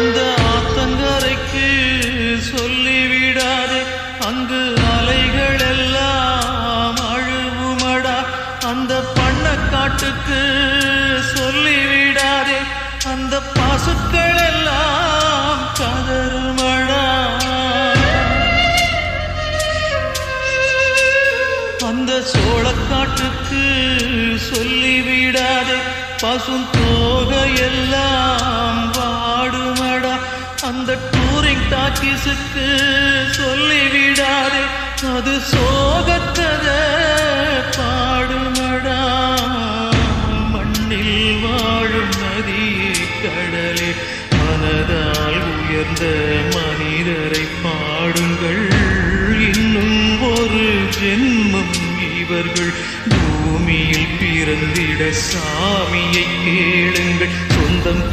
அந்த ஆத்தங்கரைக்கு சொல்லிவிடாதே, அங்கு அலைகள் எல்லாம் அழுவுமடா. அந்த பண்ணக்காட்டுக்கு சொல்லிவிடாதே, அந்த பசுக்கள் எல்லாம் கதறுமடா. அந்த சோளக்காட்டுக்கு சொல்லிவிடாதே, பசும் தோகையெல்லாம் வாடுமடா. அந்த டூரிங் டாக்கீஸுக்கு சொல்லிவிடாதே, அது சோகத்தத பாடுமடா. மண்ணில் வாழும் நதியே கடலே, மனதால் உயர்ந்த மனிதரை பாடுங்கள். இன்னும் ஒரு ஜென்மம் இவர்கள் பூமியில் பிறந்திட சாமியை கேளுங்கள். சொந்தம்